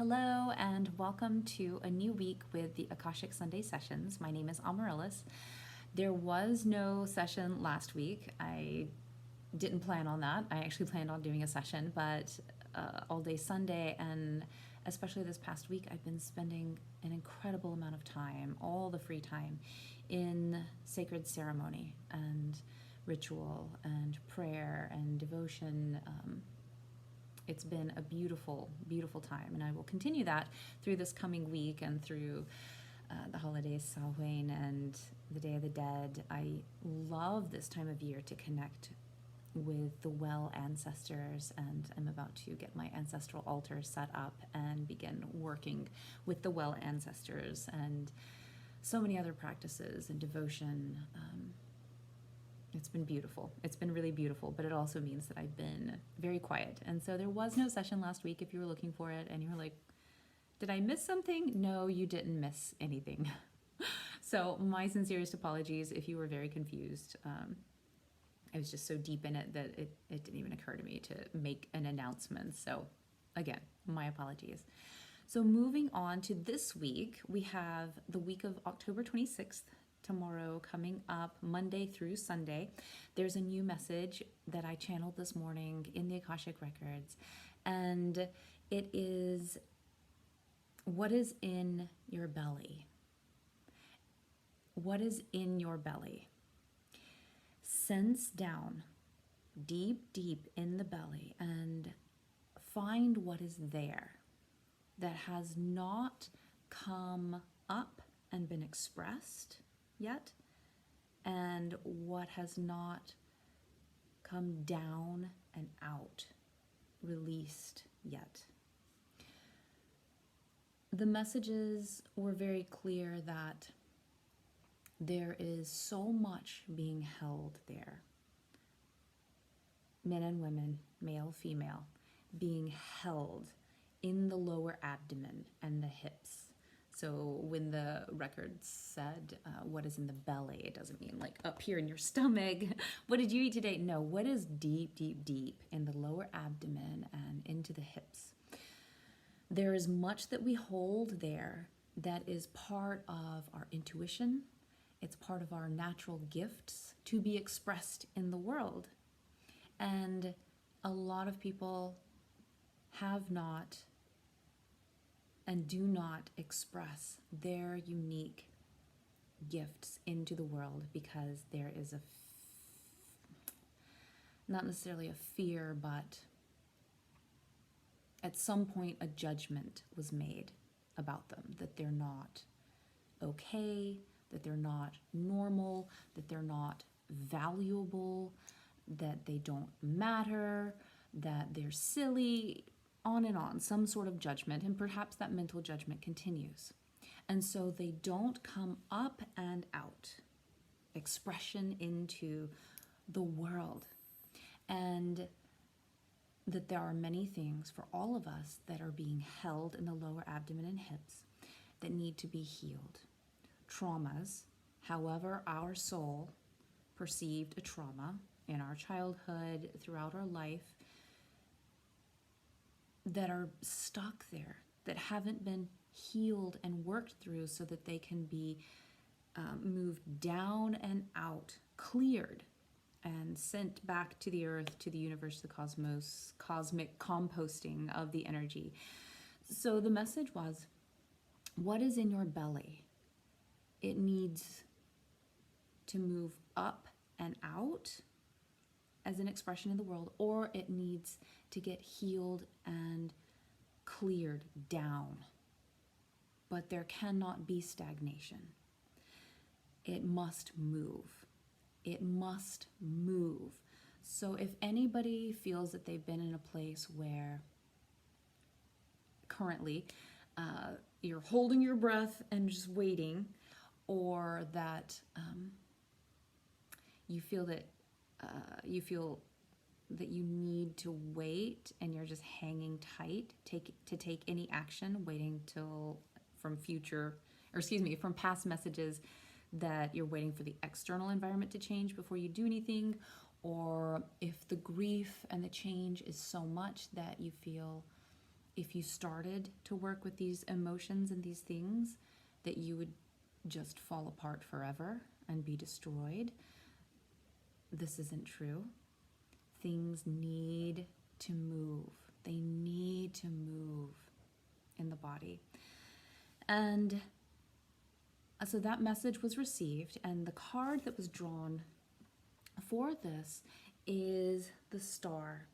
Hello and welcome to a new week with the Akashic Sunday sessions. My name is Amaryllis. There was no session last week. I didn't plan on that. I actually planned on doing a session, but all day Sunday and especially this past week, I've been spending an incredible amount of time, all the free time, in sacred ceremony and ritual and prayer and devotion. It's been a beautiful, beautiful time, and I will continue that through this coming week and through the holidays, Samhain and the Day of the Dead. I love this time of year to connect with the well ancestors, and I'm about to get my ancestral altar set up and begin working with the well ancestors and so many other practices and devotion. It's been beautiful. It's been really beautiful, but it also means that I've been very quiet. And so there was no session last week if you were looking for it and you were like, did I miss something? No, you didn't miss anything. So my sincerest apologies if you were very confused. I was just so deep in it that it didn't even occur to me to make an announcement. So again, my apologies. So moving on to this week, we have the week of October 26th, tomorrow coming up, Monday through Sunday. There's a new message that I channeled this morning in the Akashic Records, and it is, what is in your belly? What is in your belly? Sense down deep, deep in the belly and find what is there that has not come up and been expressed yet, and what has not come down and out, released yet. The messages were very clear that there is so much being held there. Men and women, male, female, being held in the lower abdomen and the hips. So when the record said, what is in the belly, it doesn't mean like up here in your stomach. What did you eat today? No, what is deep, deep, deep in the lower abdomen and into the hips? There is much that we hold there that is part of our intuition. It's part of our natural gifts to be expressed in the world. And a lot of people have not and do not express their unique gifts into the world because there is not necessarily a fear, but at some point a judgment was made about them, that they're not okay, that they're not normal, that they're not valuable, that they don't matter, that they're silly, on and on, some sort of judgment, and perhaps that mental judgment continues. And so they don't come up and out, expression into the world. And that there are many things for all of us that are being held in the lower abdomen and hips that need to be healed. Traumas, however our soul perceived a trauma in our childhood, throughout our life, that are stuck there, that haven't been healed and worked through so that they can be moved down and out, cleared, and sent back to the earth, to the universe, the cosmos, cosmic composting of the energy. So the message was, what is in your belly? It needs to move up and out as an expression in the world, or it needs to get healed and cleared down. But there cannot be stagnation. It must move. It must move. So if anybody feels that they've been in a place where currently you're holding your breath and just waiting, or that you feel that you need to wait and you're just hanging tight to take any action, waiting till from past messages that you're waiting for the external environment to change before you do anything, or if the grief and the change is so much that you feel if you started to work with these emotions and these things, that you would just fall apart forever and be destroyed. This isn't true. Things need to move. They need to move in the body. And so that message was received, and the card that was drawn for this is the Star.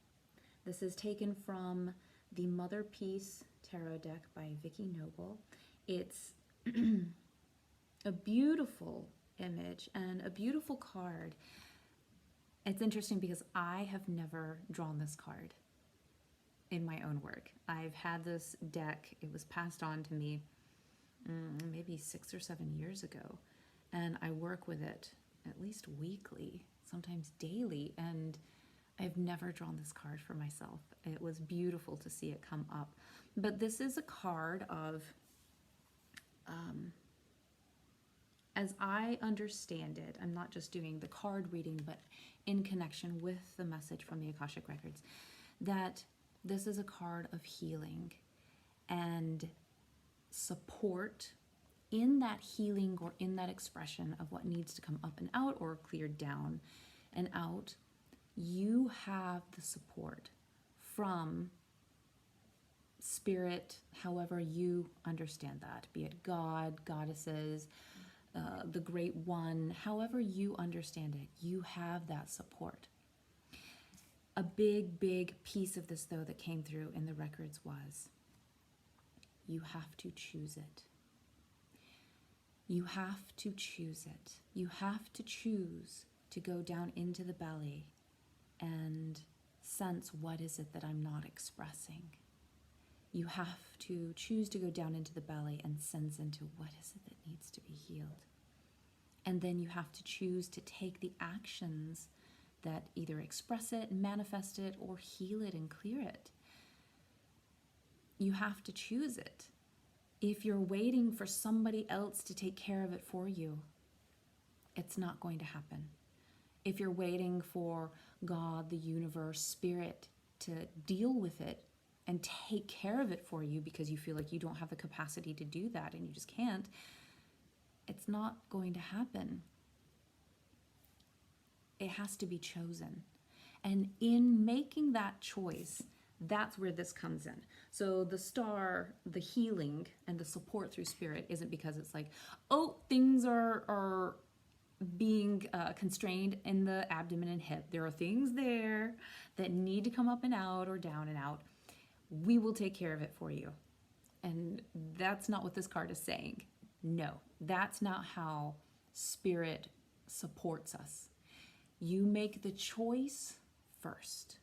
This is taken from the Mother Peace Tarot deck by Vicki Noble. It's a beautiful image and a beautiful card. It's interesting because I have never drawn this card in my own work. I've had this deck, it was passed on to me maybe 6 or 7 years ago, and I work with it at least weekly, sometimes daily, and I've never drawn this card for myself. It was beautiful to see it come up. But this is a card of, as I understand it, I'm not just doing the card reading, but in connection with the message from the Akashic Records, that this is a card of healing and support in that healing, or in that expression of what needs to come up and out or cleared down and out. You have the support from spirit, however you understand that, be it God, goddesses, the Great One, however you understand it, you have that support. A big, big piece of this, though, that came through in the records was you have to choose it. You have to choose it. You have to choose to go down into the belly and sense, what is it that I'm not expressing? You have to choose to go down into the belly and sense into, what is it that needs to be healed? And then you have to choose to take the actions that either express it, manifest it, or heal it and clear it. You have to choose it. If you're waiting for somebody else to take care of it for you, it's not going to happen. If you're waiting for God, the universe, spirit to deal with it and take care of it for you because you feel like you don't have the capacity to do that and you just can't, it's not going to happen. It has to be chosen. And in making that choice, that's where this comes in. So the Star, the healing and the support through spirit isn't because it's like, oh, things are being constrained in the abdomen and hip. There are things there that need to come up and out or down and out. We will take care of it for you. And that's not what this card is saying. No, that's not how spirit supports us. You make the choice first.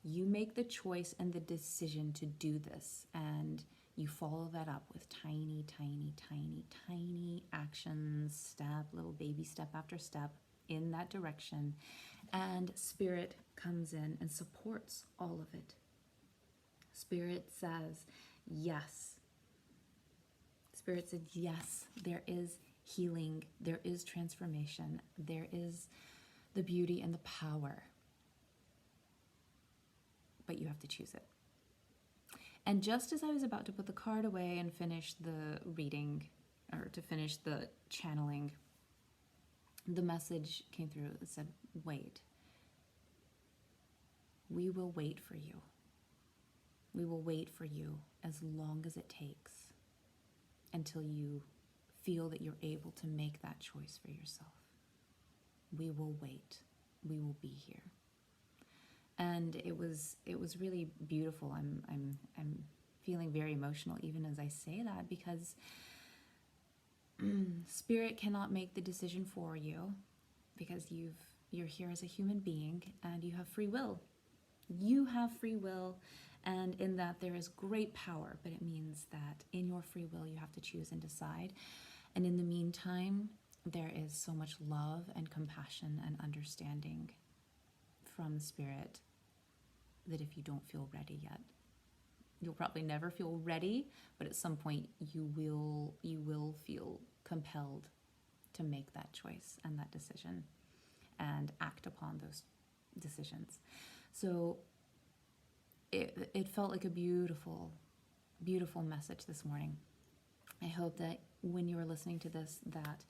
You make the choice and the decision to do this, and you follow that up with tiny, tiny, tiny, tiny actions, little baby step after step in that direction, and spirit comes in and supports all of it. Spirit says, yes. Spirit said, yes, there is healing, there is transformation, there is the beauty and the power. But you have to choose it. And just as I was about to put the card away and finish the reading, or to finish the channeling, the message came through and said, wait. We will wait for you. We will wait for you as long as it takes until you feel that you're able to make that choice for yourself. We will wait. We will be here. And it was really beautiful. I'm feeling very emotional even as I say that, because spirit cannot make the decision for you, because you're here as a human being and you have free will. You have free will, and in that there is great power, but it means that in your free will you have to choose and decide. And in the meantime, there is so much love and compassion and understanding from spirit that if you don't feel ready yet, you'll probably never feel ready, but at some point you will feel compelled to make that choice and that decision and act upon those decisions. So it felt like a beautiful, beautiful message this morning. I hope that when you are listening to this, that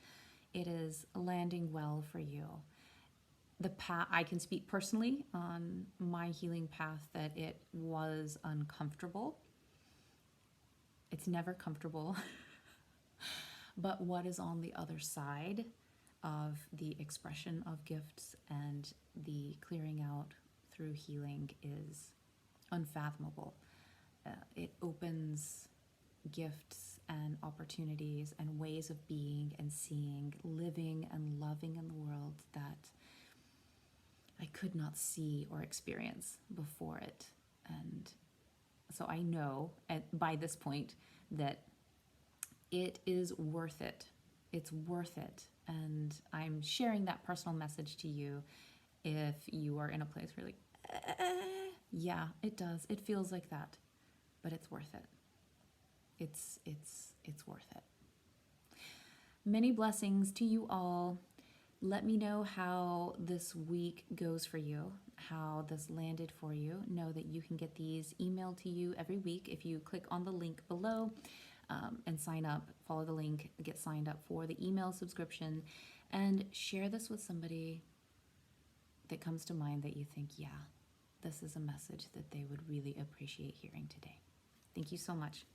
it is landing well for you. The path, I can speak personally on my healing path, that it was uncomfortable. It's never comfortable. But what is on the other side of the expression of gifts and the clearing out through healing is unfathomable. It opens gifts and opportunities and ways of being and seeing, living and loving in the world that I could not see or experience before it. And so I know by this point that it is worth it. It's worth it. And I'm sharing that personal message to you if you are in a place where you're like, yeah, it does. It feels like that, but it's worth it. It's worth it. Many blessings to you all. Let me know how this week goes for you, how this landed for you. Know that you can get these emailed to you every week if you click on the link below and sign up. Follow the link, get signed up for the email subscription, and share this with somebody that comes to mind that you think, yeah, this is a message that they would really appreciate hearing today. Thank you so much.